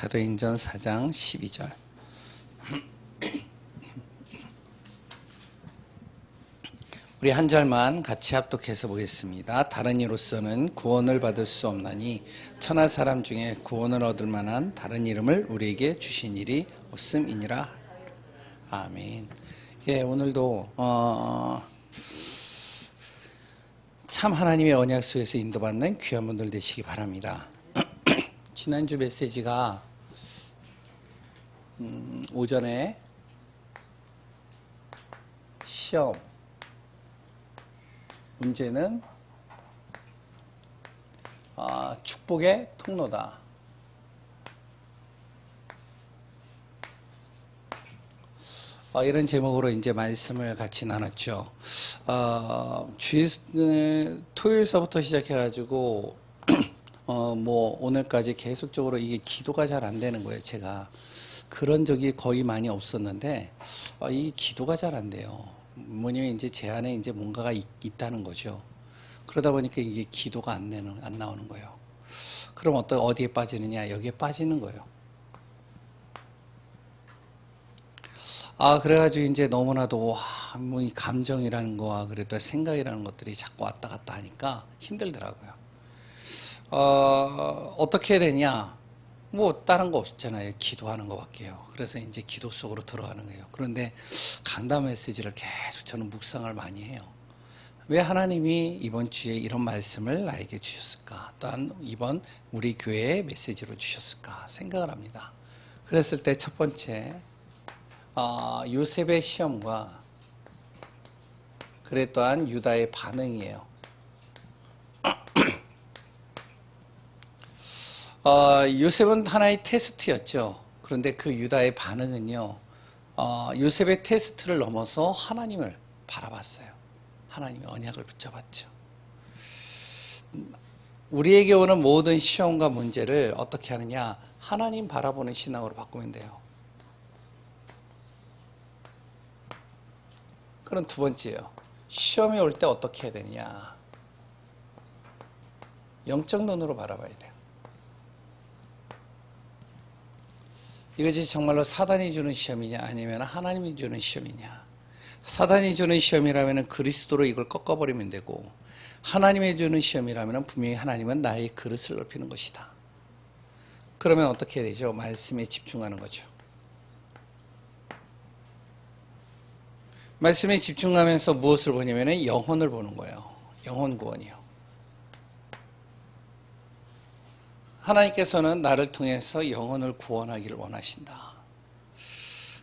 사도행전 4장 12절. 우리 한 절만 같이 합독해서 보겠습니다. 다른 이로서는 구원을 받을 수 없나니 천하 사람 중에 구원을 얻을 만한 다른 이름을 우리에게 주신 일이 없음이니라. 아멘. 예, 오늘도 참 하나님의 언약 속에서 인도받는 귀한 분들 되시기 바랍니다. 지난주 메시지가 오전에 시험 문제는 축복의 통로다. 이런 제목으로 이제 말씀을 같이 나눴죠. 토요일서부터 시작해가지고 오늘까지 계속적으로 이게 기도가 잘 안 되는 거예요. 제가 그런 적이 거의 많이 없었는데 이 기도가 잘 안 돼요. 뭐냐면 이제 제 안에 이제 뭔가가 있다는 거죠. 그러다 보니까 이게 기도가 안 나오는 거예요. 그럼 어디에 빠지느냐? 여기에 빠지는 거예요. 그래가지고 이제 너무나도 이 감정이라는 거와 그래도 생각이라는 것들이 자꾸 왔다 갔다 하니까 힘들더라고요. 어떻게 해야 되냐? 다른 거 없잖아요. 기도하는 것밖에요. 그래서 이제 기도 속으로 들어가는 거예요. 그런데 강단 메시지를 계속 저는 묵상을 많이 해요. 왜 하나님이 이번 주에 이런 말씀을 나에게 주셨을까? 또한 이번 우리 교회에 메시지로 주셨을까? 생각을 합니다. 그랬을 때 첫 번째, 요셉의 시험과 그래 또한 유다의 반응이에요. 요셉은 하나의 테스트였죠. 그런데 그 유다의 반응은요, 요셉의 테스트를 넘어서 하나님을 바라봤어요. 하나님의 언약을 붙잡았죠. 우리에게 오는 모든 시험과 문제를 어떻게 하느냐? 하나님 바라보는 신앙으로 바꾸면 돼요. 그럼 두 번째요. 시험이 올 때 어떻게 해야 되느냐? 영적 눈으로 바라봐야 돼요. 이것이 정말로 사단이 주는 시험이냐 아니면 하나님이 주는 시험이냐. 사단이 주는 시험이라면 그리스도로 이걸 꺾어버리면 되고, 하나님이 주는 시험이라면 분명히 하나님은 나의 그릇을 넓히는 것이다. 그러면 어떻게 해야 되죠? 말씀에 집중하는 거죠. 말씀에 집중하면서 무엇을 보냐면 영혼을 보는 거예요. 영혼 구원이요. 하나님께서는 나를 통해서 영혼을 구원하기를 원하신다.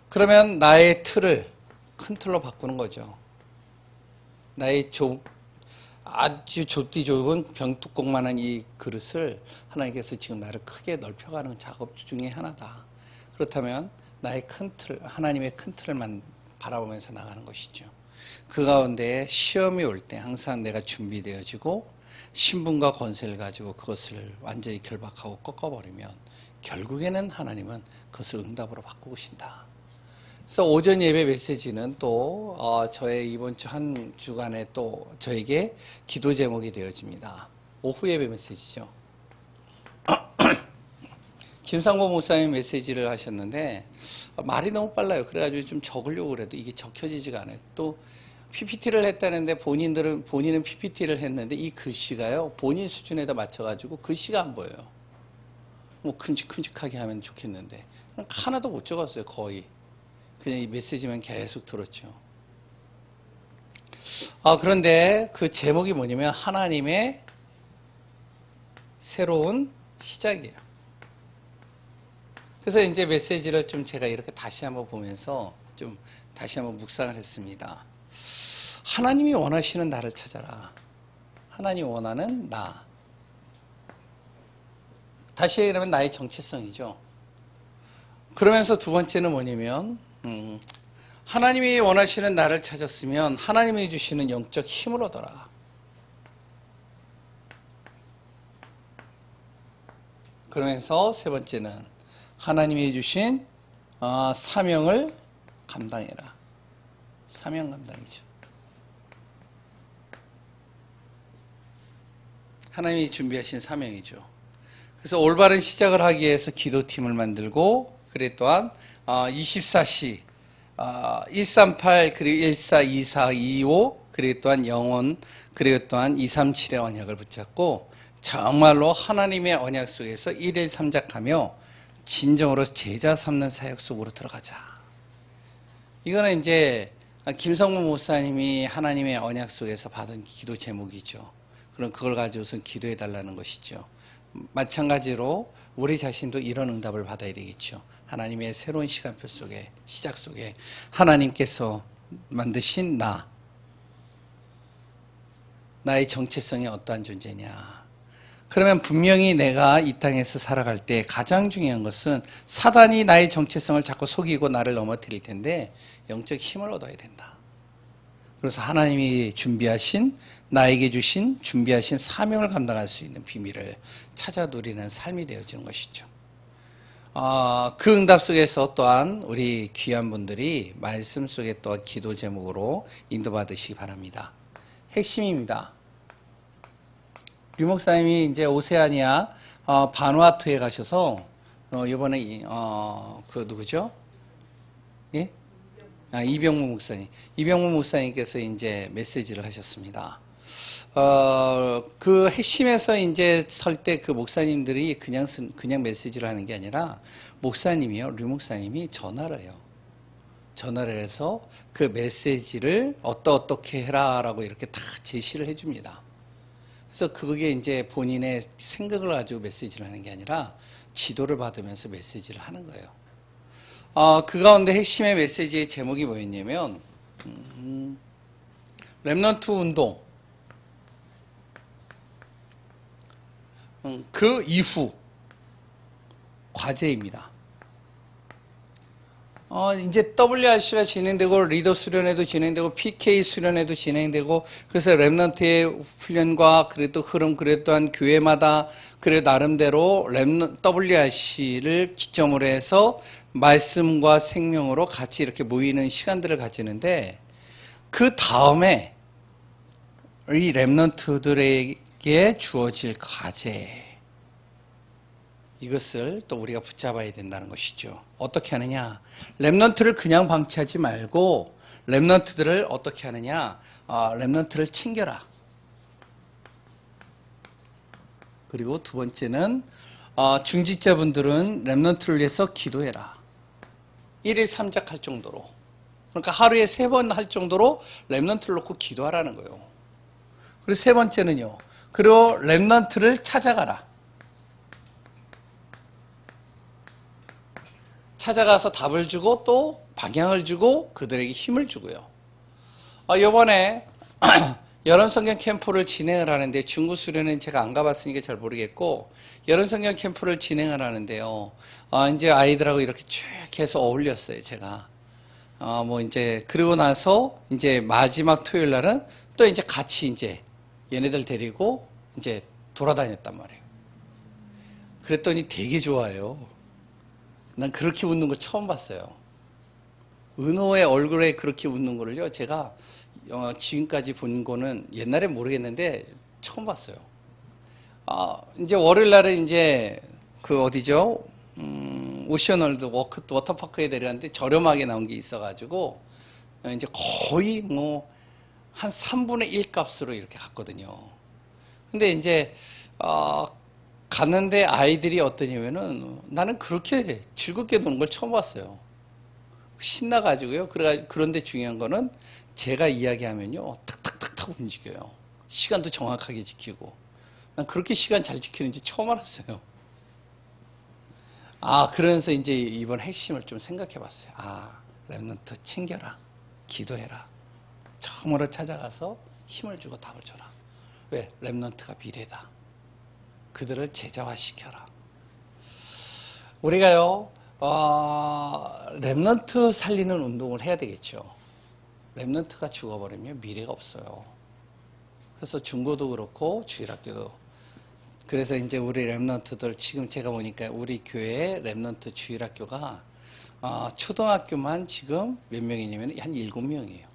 그러면 나의 틀을 큰 틀로 바꾸는 거죠. 나의 아주 좁디 좁은 병뚜껑만한 이 그릇을 하나님께서 지금 나를 크게 넓혀가는 작업 중에 하나다. 그렇다면 나의 큰 틀, 하나님의 큰 틀을 바라보면서 나가는 것이죠. 그 가운데 시험이 올 때 항상 내가 준비되어지고 신분과 권세를 가지고 그것을 완전히 결박하고 꺾어버리면 결국에는 하나님은 그것을 응답으로 바꾸신다. 그래서 오전 예배 메시지는 또 저의 이번 주 한 주간에 또 저에게 기도 제목이 되어집니다. 오후 예배 메시지죠. 김상보 목사님 메시지를 하셨는데 말이 너무 빨라요. 그래가지고 좀 적으려고 그래도 이게 적혀지지가 않아요. 또 PPT를 했다는데 본인은 PPT를 했는데 이 글씨가요, 본인 수준에다 맞춰가지고 글씨가 안 보여요. 큼직큼직하게 하면 좋겠는데 하나도 못 적었어요. 거의 그냥 이 메시지만 계속 들었죠. 그런데 그 제목이 뭐냐면 하나님의 새로운 시작이에요. 그래서 이제 메시지를 좀 제가 이렇게 다시 한번 보면서 좀 다시 한번 묵상을 했습니다. 하나님이 원하시는 나를 찾아라. 하나님이 원하는 나. 다시 얘기하면 나의 정체성이죠. 그러면서 두 번째는 뭐냐면 하나님이 원하시는 나를 찾았으면 하나님이 주시는 영적 힘을 얻어라. 그러면서 세 번째는 하나님이 주신 사명을 감당해라. 사명 감당이죠. 하나님이 준비하신 사명이죠. 그래서 올바른 시작을 하기 위해서 기도팀을 만들고, 그래 또한 24시 138 그리고 14, 24, 25 그리고 또한 영혼 그리고 또한 237의 언약을 붙잡고 정말로 하나님의 언약 속에서 1일 3작하며 진정으로 제자 삼는 사역 속으로 들어가자. 이거는 이제 김성문 목사님이 하나님의 언약 속에서 받은 기도 제목이죠. 그럼 그걸 가지고서 기도해 달라는 것이죠. 마찬가지로 우리 자신도 이런 응답을 받아야 되겠죠. 하나님의 새로운 시간표 속에, 시작 속에 하나님께서 만드신 나의 정체성이 어떠한 존재냐. 그러면 분명히 내가 이 땅에서 살아갈 때 가장 중요한 것은 사단이 나의 정체성을 자꾸 속이고 나를 넘어뜨릴 텐데 영적 힘을 얻어야 된다. 그래서 하나님이 나에게 주신 준비하신 사명을 감당할 수 있는 비밀을 찾아 누리는 삶이 되어지는 것이죠. 그 응답 속에서 또한 우리 귀한 분들이 말씀 속에 또 기도 제목으로 인도받으시기 바랍니다. 핵심입니다. 류 목사님이 이제 오세아니아 바누아투에 가셔서 이번에 그 누구죠? 예? 이병무 목사님. 이병무 목사님께서 이제 메시지를 하셨습니다. 그 핵심에서 이제 설 때 그 목사님들이 그냥 메시지를 하는 게 아니라 목사님이요, 류 목사님이 전화를 해요. 전화를 해서 그 메시지를 어떻게 해라라고 이렇게 다 제시를 해줍니다. 그래서 그게 이제 본인의 생각을 가지고 메시지를 하는 게 아니라 지도를 받으면서 메시지를 하는 거예요. 그 가운데 핵심의 메시지의 제목이 뭐였냐면 렘넌트 운동 그 이후 과제입니다. 이제 WRC가 진행되고 리더 수련회도 진행되고 PK 수련회도 진행되고 그래서 렘넌트의 훈련과 그래도 흐름 그래 또한 교회마다 그래 나름대로 WRC를 기점으로 해서 말씀과 생명으로 같이 이렇게 모이는 시간들을 가지는데 그 다음에 이 렘넌트들에게 주어질 과제 이것을 또 우리가 붙잡아야 된다는 것이죠. 어떻게 하느냐? 렘넌트를 그냥 방치하지 말고 렘넌트들을 어떻게 하느냐? 렘넌트를 챙겨라. 그리고 두 번째는 중직자분들은 렘넌트를 위해서 기도해라. 1일 3작 정도로. 그러니까 하루에 3번 할 정도로 렘넌트를 놓고 기도하라는 거예요. 그리고 세 번째는요. 그리고 렘넌트를 찾아가라. 찾아가서 답을 주고 또 방향을 주고 그들에게 힘을 주고요. 이번에 여름성경 캠프를 진행을 하는데 중구 수련회는 제가 안 가봤으니까 잘 모르겠고 여름성경 캠프를 진행을 하는데요. 이제 아이들하고 이렇게 쭉 해서 어울렸어요. 제가 뭐 이제 그러고 나서 이제 마지막 토요일 날은 또 이제 같이 이제 얘네들 데리고 이제 돌아다녔단 말이에요. 그랬더니 되게 좋아요. 난 그렇게 웃는 거 처음 봤어요. 은호의 얼굴에 그렇게 웃는 거를요, 제가 지금까지 본 거는 옛날에 모르겠는데 처음 봤어요. 이제 월요일 날은 이제 그 어디죠? 오션월드 워터파크에 데려갔는데 저렴하게 나온 게 있어가지고 이제 거의 뭐 한 3분의 1 값으로 이렇게 갔거든요. 근데 이제 갔는데 아이들이 어떠냐면은 나는 그렇게 즐겁게 노는 걸 처음 봤어요. 신나가지고요. 그런데 중요한 거는 제가 이야기하면요. 탁탁탁탁 움직여요. 시간도 정확하게 지키고. 난 그렇게 시간 잘 지키는지 처음 알았어요. 그러면서 이제 이번 핵심을 좀 생각해 봤어요. 렘넌트 챙겨라. 기도해라. 처음으로 찾아가서 힘을 주고 답을 줘라. 왜? 렘넌트가 미래다. 그들을 제자화시켜라. 우리가요, 렘넌트 살리는 운동을 해야 되겠죠. 렘넌트가 죽어버리면 미래가 없어요. 그래서 중고도 그렇고 주일학교도. 그래서 이제 우리 렘넌트들 지금 제가 보니까 우리 교회 렘넌트 주일학교가 초등학교만 지금 몇 명이냐면 한 7명이에요.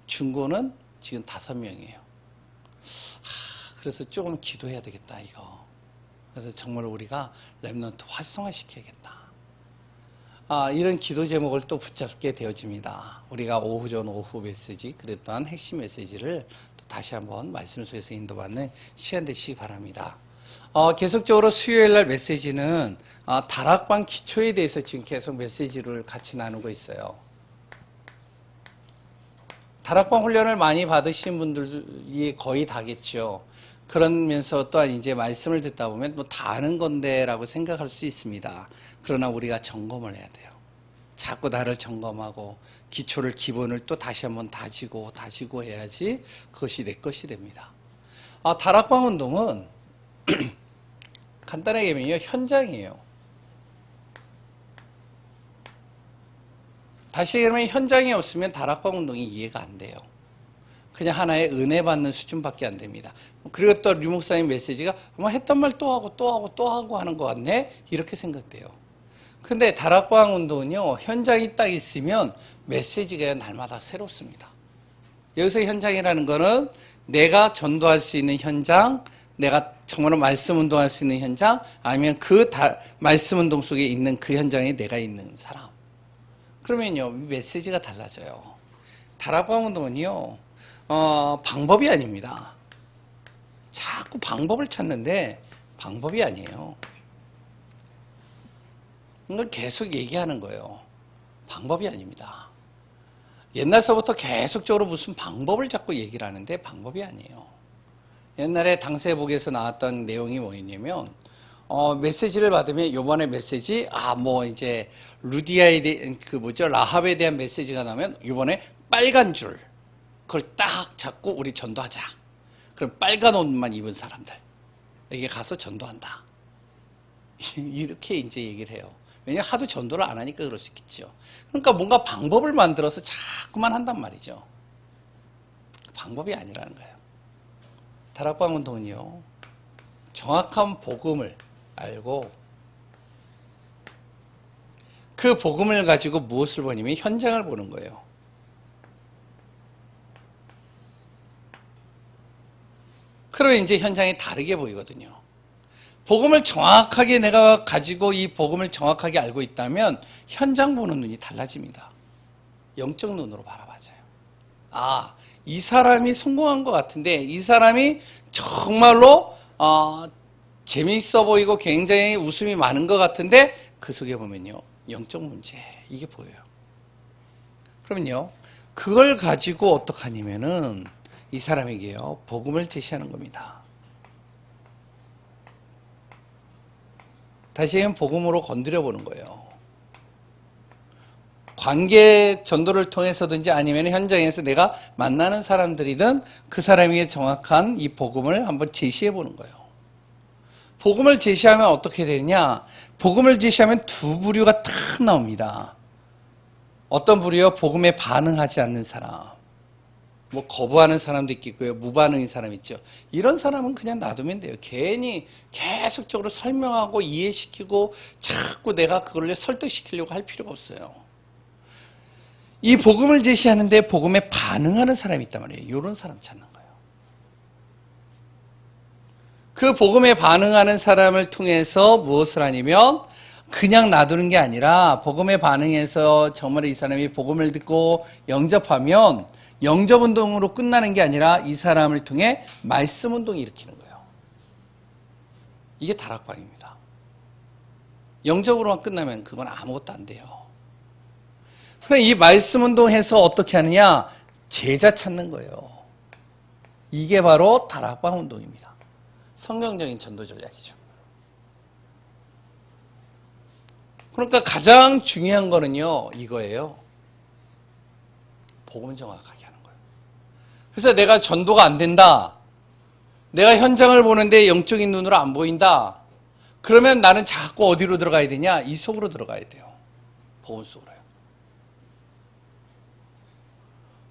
중고는 지금 5명이에요. 그래서 조금 기도해야 되겠다 이거. 그래서 정말 우리가 렘넌트 활성화시켜야겠다. 이런 기도 제목을 또 붙잡게 되어집니다. 우리가 오후전 오후 메시지, 그리고 또한 핵심 메시지를 또 다시 한번 말씀 속에서 인도받는 시간 되시기 바랍니다. 계속적으로 수요일 날 메시지는 다락방 기초에 대해서 지금 계속 메시지를 같이 나누고 있어요. 다락방 훈련을 많이 받으신 분들이 거의 다겠죠. 그러면서 또한 이제 말씀을 듣다 보면 뭐 다 아는 건데라고 생각할 수 있습니다. 그러나 우리가 점검을 해야 돼요. 자꾸 나를 점검하고 기초를 기본을 또 다시 한번 다지고 해야지 그것이 내 것이 됩니다. 다락방 운동은 간단하게 얘기하면 현장이에요. 다시 얘기하면 현장이 없으면 다락방 운동이 이해가 안 돼요. 그냥 하나의 은혜 받는 수준밖에 안 됩니다. 그리고 또 류 목사님 메시지가 했던 말 또 하고 하는 것 같네? 이렇게 생각돼요. 근데 다락방 운동은요, 현장이 딱 있으면 메시지가 날마다 새롭습니다. 여기서 현장이라는 거는 내가 전도할 수 있는 현장, 내가 정말로 말씀 운동할 수 있는 현장, 아니면 말씀 운동 속에 있는 그 현장에 내가 있는 사람. 그러면요, 메시지가 달라져요. 다락방 운동은요, 방법이 아닙니다. 자꾸 방법을 찾는데 방법이 아니에요. 이걸 계속 얘기하는 거예요. 방법이 아닙니다. 옛날서부터 계속적으로 무슨 방법을 자꾸 얘기를 하는데 방법이 아니에요. 옛날에 당세복에서 나왔던 내용이 뭐였냐면, 메시지를 받으면 요번에 메시지, 이제 루디아에 대한, 라합에 대한 메시지가 나오면 요번에 빨간 줄, 그걸 딱 잡고 우리 전도하자. 그럼 빨간 옷만 입은 사람들, 이게 가서 전도한다. 이렇게 이제 얘기를 해요. 왜냐하면 하도 전도를 안 하니까 그럴 수 있겠죠. 그러니까 뭔가 방법을 만들어서 자꾸만 한단 말이죠. 방법이 아니라는 거예요. 다락방 운동은요, 정확한 복음을 알고 그 복음을 가지고 무엇을 보냐면 현장을 보는 거예요. 그러면 이제 현장이 다르게 보이거든요. 복음을 정확하게 내가 가지고 이 복음을 정확하게 알고 있다면 현장 보는 눈이 달라집니다. 영적 눈으로 바라봐져요. 이 사람이 성공한 것 같은데, 이 사람이 정말로 재미있어 보이고 굉장히 웃음이 많은 것 같은데 그 속에 보면요, 영적 문제, 이게 보여요. 그러면요, 그걸 가지고 어떡하냐면은 이 사람에게요, 복음을 제시하는 겁니다. 다시 한번 복음으로 건드려 보는 거예요. 관계 전도를 통해서든지 아니면 현장에서 내가 만나는 사람들이든 그 사람에게 정확한 이 복음을 한번 제시해 보는 거예요. 복음을 제시하면 어떻게 되느냐? 복음을 제시하면 두 부류가 딱 나옵니다. 어떤 부류요? 복음에 반응하지 않는 사람. 거부하는 사람도 있겠고요. 무반응인 사람 있죠. 이런 사람은 그냥 놔두면 돼요. 괜히 계속적으로 설명하고 이해시키고 자꾸 내가 그걸 설득시키려고 할 필요가 없어요. 이 복음을 제시하는데 복음에 반응하는 사람이 있단 말이에요. 이런 사람 찾는 거예요. 그 복음에 반응하는 사람을 통해서 무엇을 하냐면 그냥 놔두는 게 아니라 복음에 반응해서 정말 이 사람이 복음을 듣고 영접하면 영접 운동으로 끝나는 게 아니라 이 사람을 통해 말씀 운동을 일으키는 거예요. 이게 다락방입니다. 영접으로만 끝나면 그건 아무것도 안 돼요. 그럼 이 말씀 운동해서 어떻게 하느냐? 제자 찾는 거예요. 이게 바로 다락방 운동입니다. 성경적인 전도 전략이죠. 그러니까 가장 중요한 거는요, 이거예요. 복음 정확하게 하는 거예요. 그래서 내가 전도가 안 된다. 내가 현장을 보는데 영적인 눈으로 안 보인다. 그러면 나는 자꾸 어디로 들어가야 되냐? 이 속으로 들어가야 돼요. 복음 속으로요.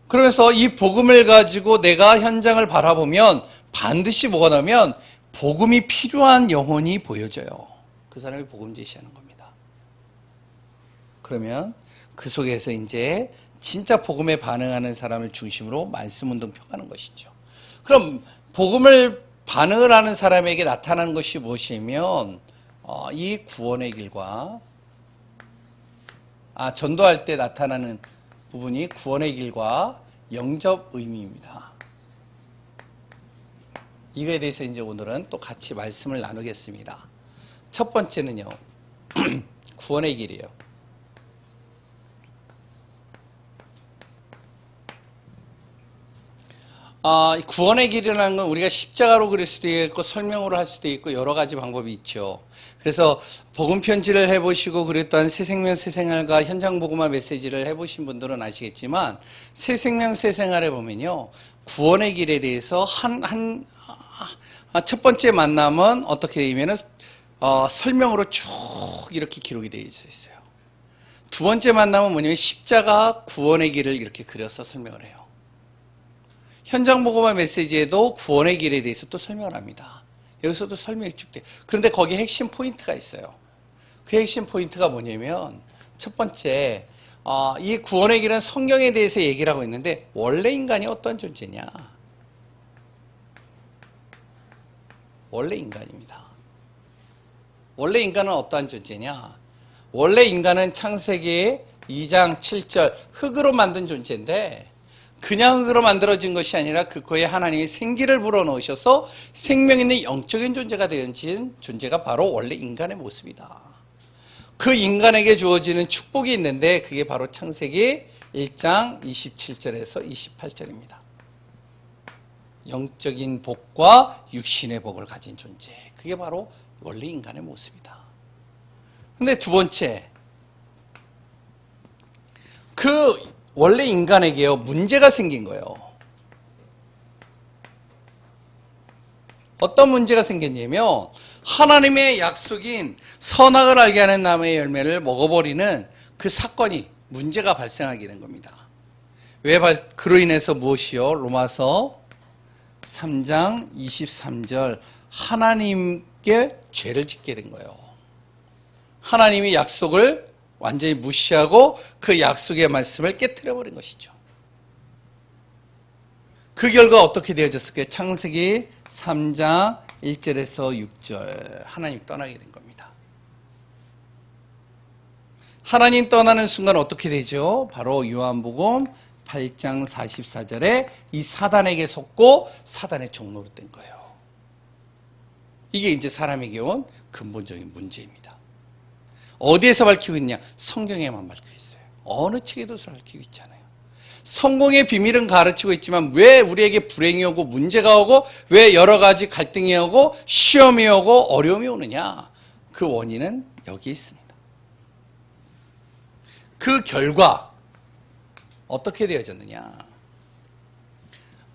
그러면서 이 복음을 가지고 내가 현장을 바라보면 반드시 뭐가 나오면 복음이 필요한 영혼이 보여져요. 그 사람이 복음 제시하는 겁니다. 그러면 그 속에서 이제 진짜 복음에 반응하는 사람을 중심으로 말씀 운동 펴가는 것이죠. 그럼 복음을 반응을 하는 사람에게 나타나는 것이 무엇이면 이 구원의 길과 전도할 때 나타나는 부분이 구원의 길과 영접 의미입니다. 이거에 대해서 이제 오늘은 또 같이 말씀을 나누겠습니다. 첫 번째는요, 구원의 길이에요. 구원의 길이라는 건 우리가 십자가로 그릴 수도 있고 설명으로 할 수도 있고 여러 가지 방법이 있죠. 그래서 복음 편지를 해보시고 그리고 또한 새생명 새생활과 현장 복음화 메시지를 해보신 분들은 아시겠지만 새생명 새생활에 보면요, 구원의 길에 대해서 첫 번째 만남은 어떻게 되냐면은 설명으로 쭉 이렇게 기록이 되어 있어요. 두 번째 만남은 뭐냐면 십자가 구원의 길을 이렇게 그려서 설명을 해요. 현장 복음화 메시지에도 구원의 길에 대해서 또 설명을 합니다. 여기서도 설명이 쭉 돼요. 그런데 거기에 핵심 포인트가 있어요. 그 핵심 포인트가 뭐냐면 첫 번째, 이 구원의 길은 성경에 대해서 얘기를 하고 있는데 원래 인간이 어떤 존재냐? 원래 인간입니다. 원래 인간은 어떠한 존재냐? 원래 인간은 창세기 2장 7절 흙으로 만든 존재인데 그냥 흙으로 만들어진 것이 아니라 그 코에 하나님이 생기를 불어넣으셔서 생명 있는 영적인 존재가 되어진 존재가 바로 원래 인간의 모습이다. 그 인간에게 주어지는 축복이 있는데 그게 바로 창세기 1장 27절에서 28절입니다. 영적인 복과 육신의 복을 가진 존재. 그게 바로 원래 인간의 모습이다. 근데 두 번째, 그 원래 인간에게요, 문제가 생긴 거예요. 어떤 문제가 생겼냐면 하나님의 약속인 선악을 알게 하는 나무의 열매를 먹어버리는 그 사건이 문제가 발생하게 된 겁니다. 그로 인해서 무엇이요? 로마서 3장 23절 하나님께 죄를 짓게 된 거예요. 하나님이 약속을 완전히 무시하고 그 약속의 말씀을 깨트려 버린 것이죠. 그 결과 어떻게 되어졌을까요? 창세기 3장 1절에서 6절 하나님 떠나게 된 겁니다. 하나님 떠나는 순간 어떻게 되죠? 바로 요한복음 8장 44절에 이 사단에게 속고 사단의 종로로 된 거예요. 이게 이제 사람에게 온 근본적인 문제입니다. 어디에서 밝히고 있냐? 성경에만 밝히고 있어요. 어느 책에도 밝히고 있잖아요. 성공의 비밀은 가르치고 있지만 왜 우리에게 불행이 오고 문제가 오고 왜 여러 가지 갈등이 오고 시험이 오고 어려움이 오느냐? 그 원인은 여기 있습니다. 그 결과 어떻게 되어졌느냐?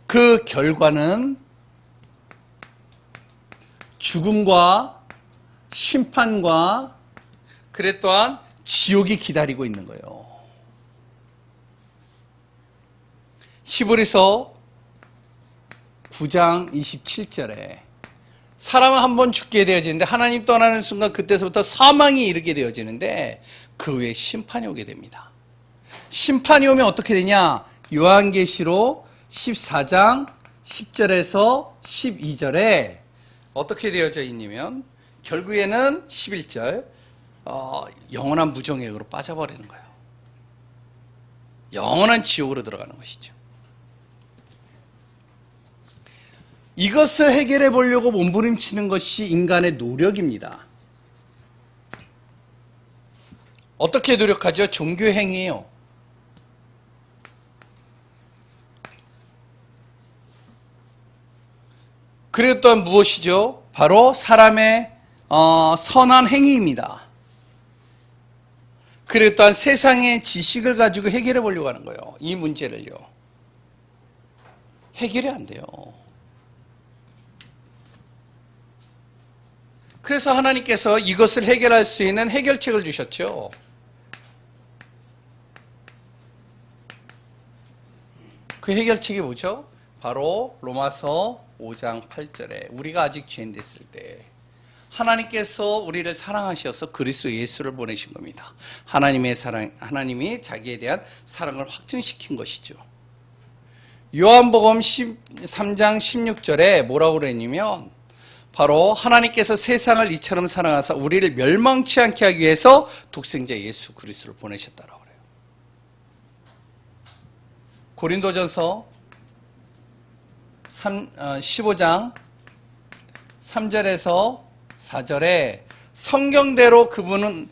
그 결과는 죽음과 심판과 그래 또한 지옥이 기다리고 있는 거예요. 히브리서 9장 27절에 사람은 한 번 죽게 되어지는데 하나님 떠나는 순간 그때서부터 사망이 이르게 되어지는데 그 후에 심판이 오게 됩니다. 심판이 오면 어떻게 되냐? 요한계시록 14장 10절에서 12절에 어떻게 되어져 있냐면 결국에는 11절 영원한 무정액으로 빠져버리는 거예요. 영원한 지옥으로 들어가는 것이죠. 이것을 해결해 보려고 몸부림치는 것이 인간의 노력입니다. 어떻게 노력하죠? 종교 행위예요. 그리고 또한 무엇이죠? 바로 사람의 선한 행위입니다. 그리고 또한 세상의 지식을 가지고 해결해 보려고 하는 거예요. 이 문제를요. 해결이 안 돼요. 그래서 하나님께서 이것을 해결할 수 있는 해결책을 주셨죠. 그 해결책이 뭐죠? 바로 로마서 5장 8절에 우리가 아직 죄인 됐을 때 하나님께서 우리를 사랑하셔서 그리스도 예수를 보내신 겁니다. 하나님이 자기에 대한 사랑을 확증시킨 것이죠. 요한복음 13장 16절에 뭐라고 그랬냐면 바로 하나님께서 세상을 이처럼 사랑하사 우리를 멸망치 않게 하기 위해서 독생자 예수 그리스도를 보내셨다라고 그래요. 고린도전서 15장 3절에서 4절에 성경대로 그분은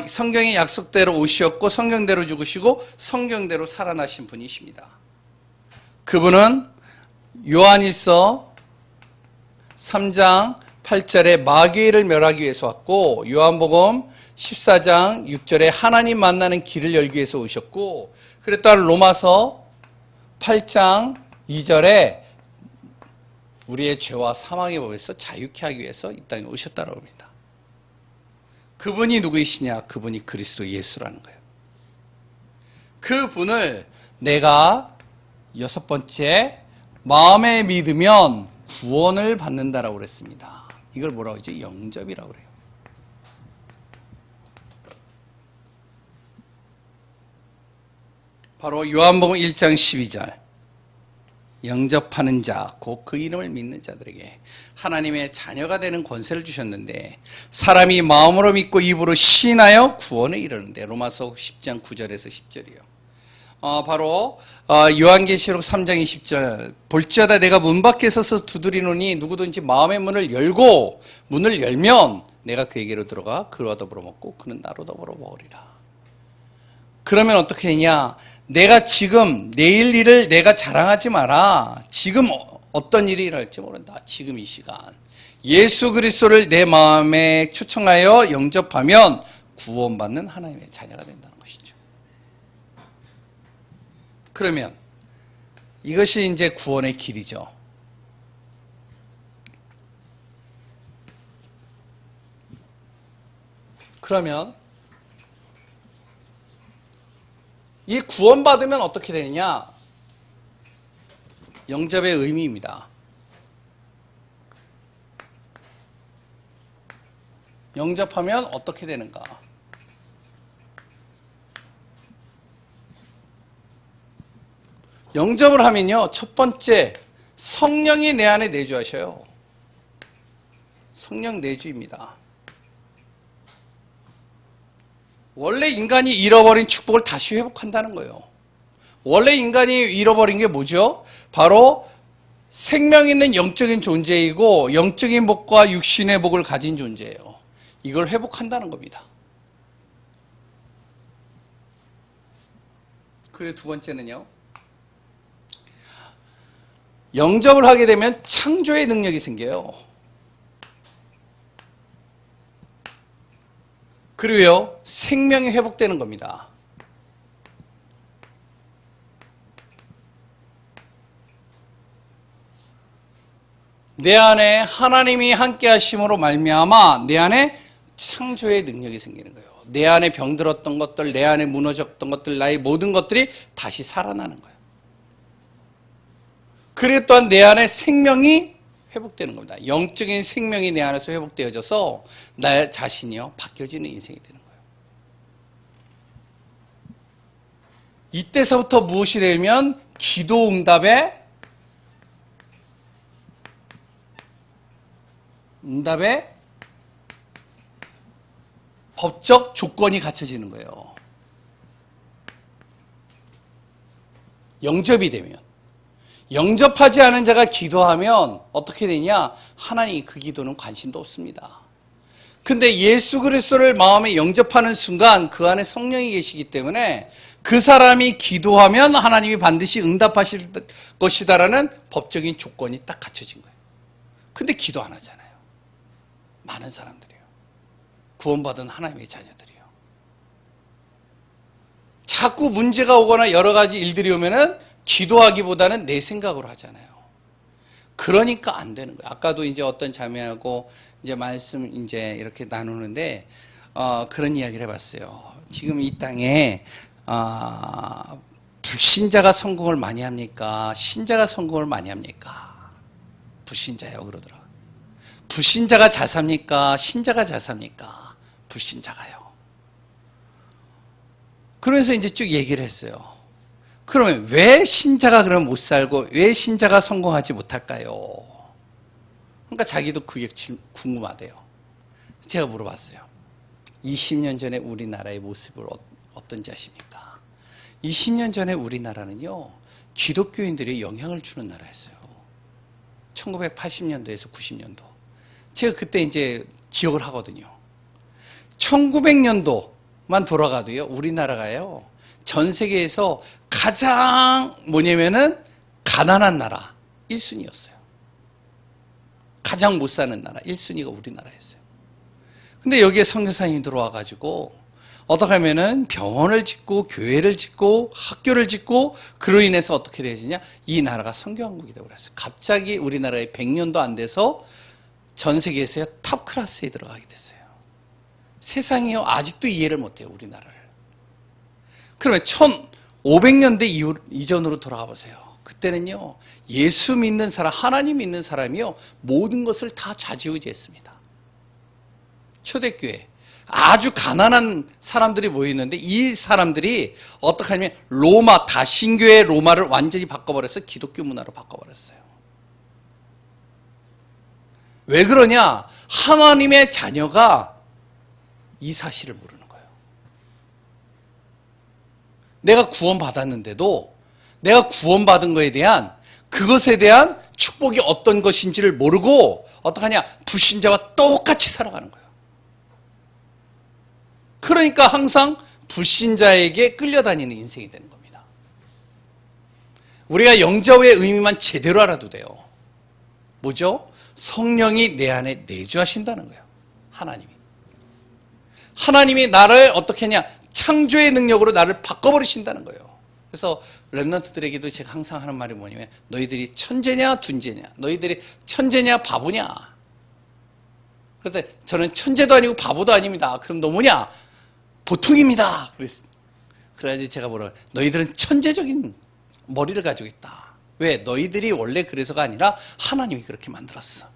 성경의 약속대로 오셨고 성경대로 죽으시고 성경대로 살아나신 분이십니다. 그분은 요한일서 3장 8절에 마귀를 멸하기 위해서 왔고 요한복음 14장 6절에 하나님 만나는 길을 열기 위해서 오셨고 그리고 또 로마서 8장 2절에 우리의 죄와 사망의 법에서 자유케 하기 위해서 이 땅에 오셨다고 합니다. 그분이 누구이시냐? 그분이 그리스도 예수라는 거예요. 그분을 내가 6번째 마음에 믿으면 구원을 받는다라고 그랬습니다. 이걸 뭐라고 하지? 영접이라고 그래요. 바로 요한복음 1장 12절 영접하는 자, 곧 그 이름을 믿는 자들에게 하나님의 자녀가 되는 권세를 주셨는데 사람이 마음으로 믿고 입으로 시인하여 구원에 이르는데 로마서 10장 9절에서 10절이요. 바로 요한계시록 3장 20절 볼지어다 내가 문 밖에 서서 두드리노니 누구든지 마음의 문을 열고 문을 열면 내가 그에게로 들어가 그와 더불어 먹고 그는 나로 더불어 먹으리라. 그러면 어떻게 했냐? 내가 지금 내일 일을 내가 자랑하지 마라. 지금 어떤 일이 일어날지 모른다. 지금 이 시간 예수 그리스도를 내 마음에 초청하여 영접하면 구원받는 하나님의 자녀가 된다는 것이죠. 그러면 이것이 이제 구원의 길이죠. 그러면 이 구원받으면 어떻게 되느냐? 영접의 의미입니다. 영접하면 어떻게 되는가? 영접을 하면요, 첫 번째 성령이 내 안에 내주하셔요. 성령 내주입니다. 원래 인간이 잃어버린 축복을 다시 회복한다는 거예요. 원래 인간이 잃어버린 게 뭐죠? 바로 생명 있는 영적인 존재이고 영적인 복과 육신의 복을 가진 존재예요. 이걸 회복한다는 겁니다. 그리고 두 번째는요, 영접을 하게 되면 창조의 능력이 생겨요. 그리고요, 생명이 회복되는 겁니다. 내 안에 하나님이 함께 하심으로 말미암아 내 안에 창조의 능력이 생기는 거예요. 내 안에 병들었던 것들, 내 안에 무너졌던 것들, 나의 모든 것들이 다시 살아나는 거예요. 그리고 또한 내 안에 생명이 회복되는 겁니다. 영적인 생명이 내 안에서 회복되어져서 나 자신이요 바뀌어지는 인생이 되는 거예요. 이때서부터 무엇이 되면 기도 응답의 법적 조건이 갖춰지는 거예요. 영접이 되면. 영접하지 않은 자가 기도하면 어떻게 되냐? 하나님이 그 기도는 관심도 없습니다. 근데 예수 그리스도를 마음에 영접하는 순간 그 안에 성령이 계시기 때문에 그 사람이 기도하면 하나님이 반드시 응답하실 것이다라는 법적인 조건이 딱 갖춰진 거예요. 근데 기도 안 하잖아요. 많은 사람들이요. 구원받은 하나님의 자녀들이요. 자꾸 문제가 오거나 여러 가지 일들이 오면은 기도하기보다는 내 생각으로 하잖아요. 그러니까 안 되는 거예요. 아까도 이제 어떤 자매하고 이제 말씀 이제 이렇게 나누는데, 그런 이야기를 해봤어요. 지금 이 땅에, 불신자가 성공을 많이 합니까? 신자가 성공을 많이 합니까? 불신자요, 그러더라고요. 불신자가 잘 삽니까? 신자가 잘 삽니까? 불신자가요. 그러면서 이제 쭉 얘기를 했어요. 그러면 왜 신자가 그럼 못 살고 왜 신자가 성공하지 못할까요? 그러니까 자기도 그게 궁금하대요. 제가 물어봤어요. 20년 전에 우리나라의 모습을 어떤지 아십니까? 20년 전에 우리나라는요, 기독교인들이 영향을 주는 나라였어요. 1980년도에서 90년도. 제가 그때 이제 기억을 하거든요. 1900년도만 돌아가도요, 우리나라가요, 전 세계에서 가장 뭐냐면은 가난한 나라 1순위였어요. 가장 못 사는 나라 1순위가 우리나라였어요. 근데 여기에 선교사님이 들어와가지고 어떻게 하면은 병원을 짓고 교회를 짓고 학교를 짓고 그로 인해서 어떻게 되지냐, 이 나라가 선교왕국이 되어버렸어요. 갑자기 우리나라에 100년도 안 돼서 전 세계에서 탑 클래스에 들어가게 됐어요. 세상이요, 아직도 이해를 못해요, 우리나라를. 그러면 1500년대 이전으로 돌아가 보세요. 그때는요, 예수 믿는 사람, 하나님 믿는 사람이요, 모든 것을 다 좌지우지했습니다. 초대교회, 아주 가난한 사람들이 모였는데 이 사람들이 어떻게 하냐면 로마, 다신교의 로마를 완전히 바꿔버려서 기독교 문화로 바꿔버렸어요. 왜 그러냐? 하나님의 자녀가 이 사실을 모르는 거예요. 내가 구원받았는데도 내가 구원받은 것에 대한, 그것에 대한 축복이 어떤 것인지를 모르고 어떡하냐? 불신자와 똑같이 살아가는 거예요. 그러니까 항상 불신자에게 끌려다니는 인생이 되는 겁니다. 우리가 영접의 의미만 제대로 알아도 돼요. 뭐죠? 성령이 내 안에 내주하신다는 거예요. 하나님이 나를 어떻게 하냐? 창조의 능력으로 나를 바꿔버리신다는 거예요. 그래서 렘넌트들에게도 제가 항상 하는 말이 뭐냐면, 너희들이 천재냐 둔재냐, 너희들이 천재냐 바보냐. 그래서 저는 천재도 아니고 바보도 아닙니다. 그럼 너 뭐냐? 보통입니다. 그래야지 제가 뭐라, 너희들은 천재적인 머리를 가지고 있다. 왜? 너희들이 원래 그래서가 아니라 하나님이 그렇게 만들었어.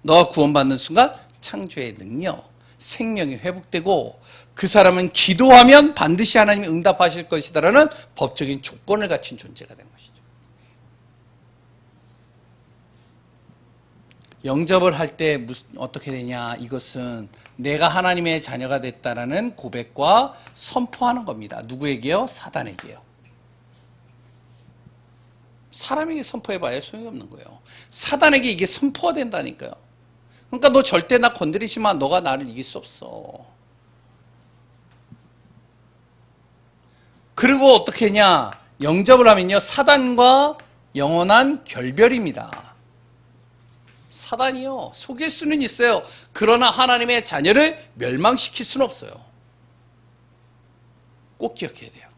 너가 구원받는 순간 창조의 능력, 생명이 회복되고 그 사람은 기도하면 반드시 하나님이 응답하실 것이다라는 법적인 조건을 갖춘 존재가 되는 것이죠. 영접을 할 때 어떻게 되냐? 이것은 내가 하나님의 자녀가 됐다라는 고백과 선포하는 겁니다. 누구에게요? 사단에게요. 사람에게 선포해봐야 소용이 없는 거예요. 사단에게 이게 선포가 된다니까요. 그러니까 너 절대 나 건드리지 마. 너가 나를 이길 수 없어. 그리고 어떻게 했냐? 영접을 하면요, 사단과 영원한 결별입니다. 사단이요, 속일 수는 있어요. 그러나 하나님의 자녀를 멸망시킬 수는 없어요. 꼭 기억해야 돼요.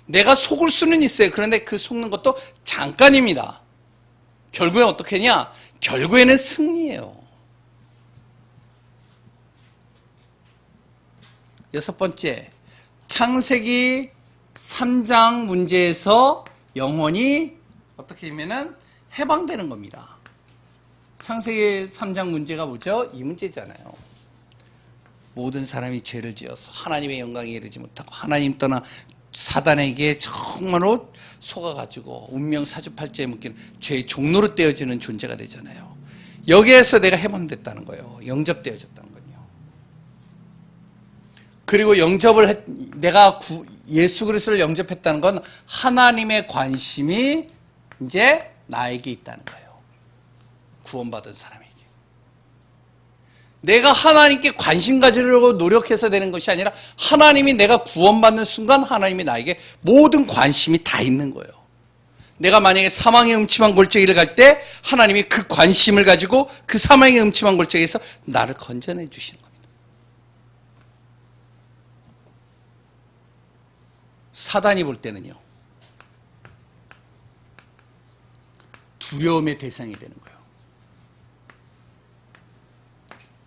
내가 속을 수는 있어요. 그런데 그 속는 것도 잠깐입니다. 결국에 어떻게 했냐? 결국에는 승리예요. 6번째, 창세기 3장 문제에서 영혼이 어떻게 되면은 해방되는 겁니다. 창세기 3장 문제가 뭐죠? 이 문제잖아요. 모든 사람이 죄를 지어서 하나님의 영광에 이르지 못하고 하나님 떠나 사단에게 정말로 속아가지고 운명 사주팔자에 묶이는 죄의 종로로 떼어지는 존재가 되잖아요. 여기에서 내가 해방됐다는 거예요. 영접되어졌다는 거예요. 그리고 내가 예수 그리스도를 영접했다는 건 하나님의 관심이 이제 나에게 있다는 거예요. 구원받은 사람에게. 내가 하나님께 관심 가지려고 노력해서 되는 것이 아니라 하나님이 내가 구원받는 순간 하나님이 나에게 모든 관심이 다 있는 거예요. 내가 만약에 사망의 음침한 골짜기를 갈 때 하나님이 그 관심을 가지고 그 사망의 음침한 골짜기에서 나를 건져내 주시는 겁니다. 사단이 볼 때는요, 두려움의 대상이 되는 거예요.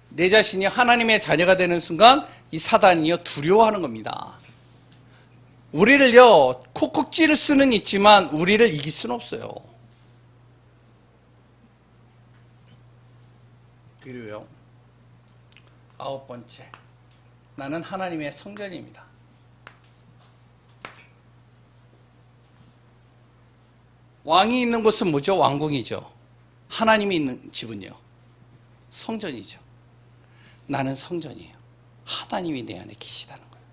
내 자신이 하나님의 자녀가 되는 순간 이 사단이요, 두려워하는 겁니다. 우리를요, 콕콕 찌를 수는 있지만 우리를 이길 수는 없어요. 그리고요, 9번째, 나는 하나님의 성전입니다. 왕이 있는 곳은 뭐죠? 왕궁이죠. 하나님이 있는 집은요? 성전이죠. 나는 성전이에요. 하나님이 내 안에 계시다는 거예요.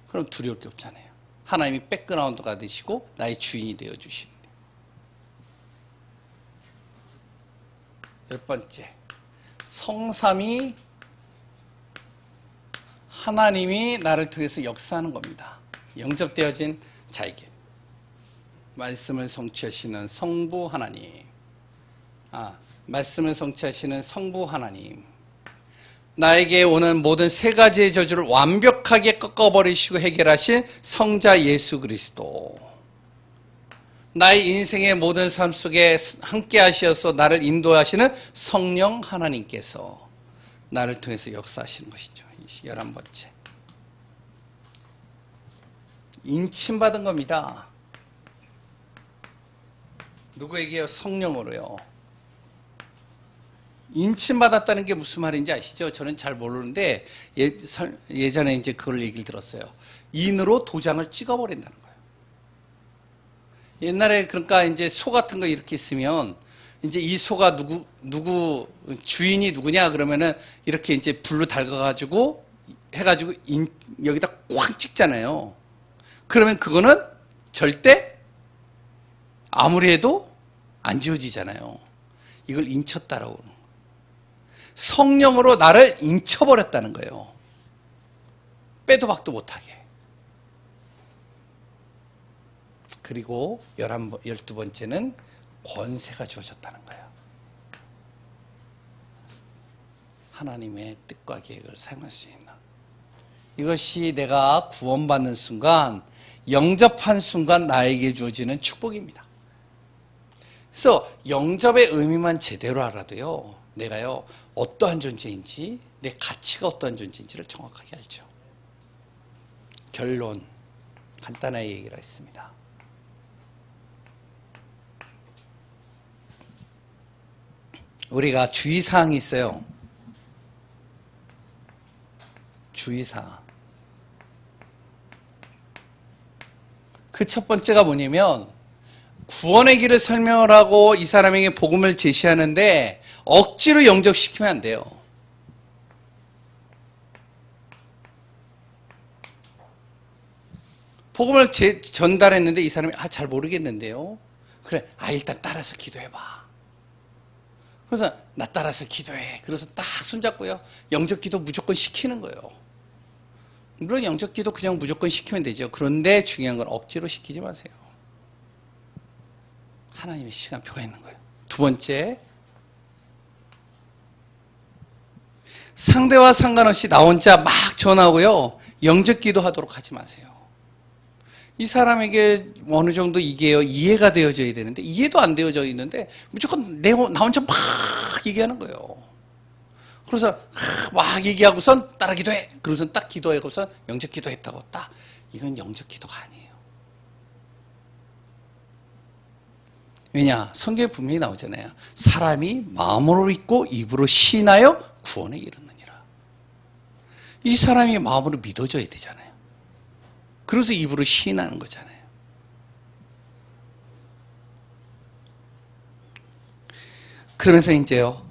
그럼 두려울 게 없잖아요. 하나님이 백그라운드가 되시고 나의 주인이 되어주시는데. 10번째, 성삼위 하나님이 나를 통해서 역사하는 겁니다. 영접되어진 자에게 말씀을 성취하시는 성부 하나님, 말씀을 성취하시는 성부 하나님, 나에게 오는 모든 세 가지의 저주를 완벽하게 꺾어버리시고 해결하신 성자 예수 그리스도, 나의 인생의 모든 삶 속에 함께 하시어서 나를 인도하시는 성령 하나님께서 나를 통해서 역사하시는 것이죠. 11번째, 인침받은 겁니다. 누구에게요? 성령으로요. 인침받았다는 게 무슨 말인지 아시죠? 저는 잘 모르는데 예전에 이제 그걸 얘기를 들었어요. 인으로 도장을 찍어버린다는 거예요. 옛날에 그러니까 이제 소 같은 거 이렇게 있으면 이제 이 소가 누구 주인이 누구냐 그러면은 이렇게 이제 불로 달궈가지고 해가지고 여기다 꽉 찍잖아요. 그러면 그거는 절대 아무리 해도 안 지워지잖아요. 이걸 인쳤다라고 그러는 거예요. 성령으로 나를 인쳐버렸다는 거예요. 빼도 박도 못하게. 그리고 12번째는 권세가 주어졌다는 거예요. 하나님의 뜻과 계획을 사용할 수 있는. 이것이 내가 구원받는 순간, 영접한 순간 나에게 주어지는 축복입니다. 그래서 영접의 의미만 제대로 알아도요, 내가요 어떠한 존재인지, 내 가치가 어떠한 존재인지를 정확하게 알죠. 결론, 간단하게 얘기를 했습니다. 우리가 주의사항이 있어요. 주의사항. 그 첫 번째가 뭐냐면, 구원의 길을 설명을 하고 이 사람에게 복음을 제시하는데 억지로 영접시키면 안 돼요. 복음을 전달했는데 이 사람이 잘 모르겠는데요. 그래, 일단 따라서 기도해봐. 그래서 나 따라서 기도해. 그래서 딱 손잡고요. 영접 기도 무조건 시키는 거예요. 물론 영접 기도 그냥 무조건 시키면 되죠. 그런데 중요한 건 억지로 시키지 마세요. 하나님의 시간표가 있는 거예요. 두 번째, 상대와 상관없이 나 혼자 막 전하고요, 영접 기도하도록 하지 마세요. 이 사람에게 어느 정도 이게요, 이해가 되어져야 되는데 이해도 안 되어져 있는데 무조건 나 혼자 막 얘기하는 거예요. 그래서 막 얘기하고선 따라 기도해. 그러고선 딱 기도하고선 영접 기도했다고 딱. 이건 영접 기도가 아니에요. 왜냐? 성경에 분명히 나오잖아요. 사람이 마음으로 믿고 입으로 시인하여 구원에 이르느니라. 이 사람이 마음으로 믿어져야 되잖아요. 그래서 입으로 시인하는 거잖아요. 그러면서 이제요,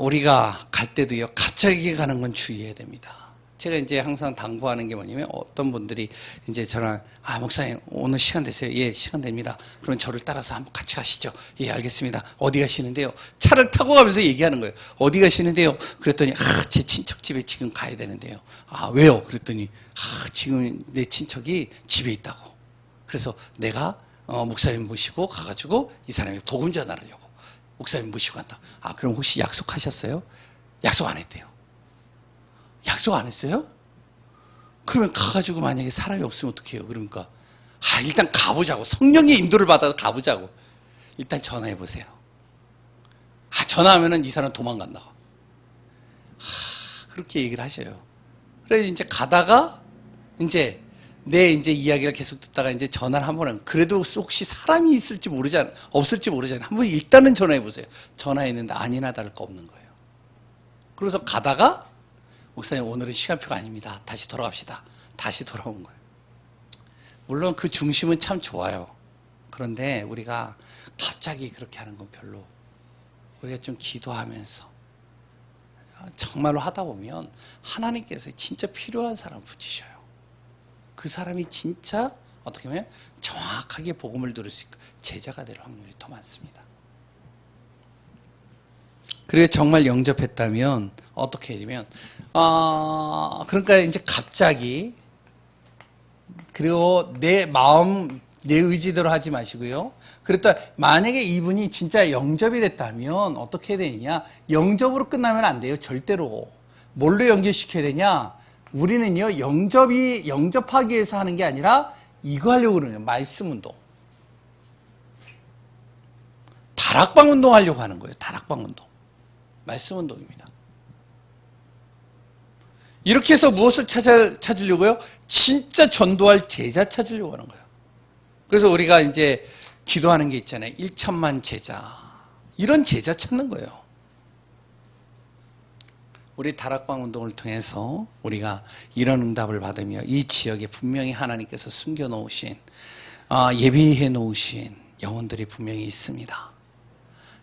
우리가 갈 때도요, 갑자기 가는 건 주의해야 됩니다. 제가 이제 항상 당부하는 게 뭐냐면, 어떤 분들이 이제 저랑, 목사님, 오늘 시간 되세요? 예, 시간 됩니다. 그럼 저를 따라서 한번 같이 가시죠. 예, 알겠습니다. 어디 가시는데요? 차를 타고 가면서 얘기하는 거예요. 어디 가시는데요? 그랬더니, 제 친척 집에 지금 가야 되는데요. 왜요? 그랬더니, 지금 내 친척이 집에 있다고. 그래서 내가, 목사님 모시고 가가지고 이 사람이 복음 전하려고. 목사님 모시고 간다. 그럼 혹시 약속하셨어요? 약속 안 했대요. 약속 안 했어요? 그러면 가가지고 만약에 사람이 없으면 어떡해요? 그러니까 일단 가보자고. 성령의 인도를 받아서 가보자고. 일단 전화해보세요. 전화하면은 이 사람 도망간다고. 그렇게 얘기를 하셔요. 그래서 이제 가다가 이제 내 이제 이야기를 계속 듣다가 이제 전화를 한 번은, 그래도 혹시 사람이 있을지 모르잖아요. 없을지 모르잖아요. 한번 일단은 전화해보세요. 전화했는데 아니나 다를 거 없는 거예요. 그래서 가다가 목사님, 오늘은 시간표가 아닙니다. 다시 돌아갑시다. 다시 돌아온 거예요. 물론 그 중심은 참 좋아요. 그런데 우리가 갑자기 그렇게 하는 건 별로, 우리가 좀 기도하면서 정말로 하다 보면 하나님께서 진짜 필요한 사람 붙이셔요. 그 사람이 진짜 어떻게 보면 정확하게 복음을 들을 수 있고 제자가 될 확률이 더 많습니다. 그래 정말 영접했다면 어떻게 되면 그러니까 이제 갑자기, 그리고 내 마음 내 의지대로 하지 마시고요. 그랬다 만약에 이분이 진짜 영접이 됐다면 어떻게 되느냐, 영접으로 끝나면 안 돼요. 절대로. 뭘로 연결시켜야 되냐, 우리는요 영접하기 위해서 하는 게 아니라 이거 하려고 그러는 거예요. 말씀 운동, 다락방 운동 하려고 하는 거예요. 다락방 운동, 말씀 운동입니다. 이렇게 해서 무엇을 찾으려고요? 진짜 전도할 제자 찾으려고 하는 거예요. 그래서 우리가 이제 기도하는 게 있잖아요. 1천만 제자, 이런 제자 찾는 거예요. 우리 다락방 운동을 통해서 우리가 이런 응답을 받으며 이 지역에 분명히 하나님께서 숨겨놓으신, 예비해 놓으신 영혼들이 분명히 있습니다.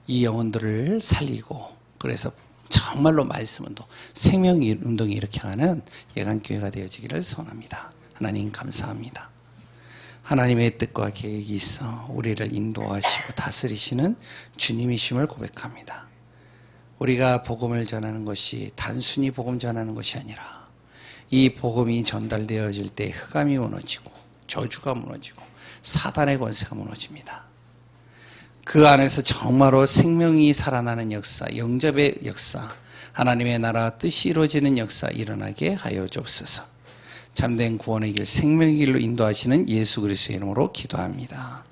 이 영혼들을 살리고, 그래서 정말로 말씀 운동, 생명 운동이 이렇게 하는 예간교회가 되어지기를 소원합니다. 하나님 감사합니다. 하나님의 뜻과 계획이 있어 우리를 인도하시고 다스리시는 주님이심을 고백합니다. 우리가 복음을 전하는 것이 단순히 복음 전하는 것이 아니라 이 복음이 전달되어질 때 흑암이 무너지고 저주가 무너지고 사단의 권세가 무너집니다. 그 안에서 정말로 생명이 살아나는 역사, 영접의 역사, 하나님의 나라 뜻이 이루어지는 역사 일어나게 하여 주옵소서. 참된 구원의 길, 생명의 길로 인도하시는 예수 그리스도의 이름으로 기도합니다.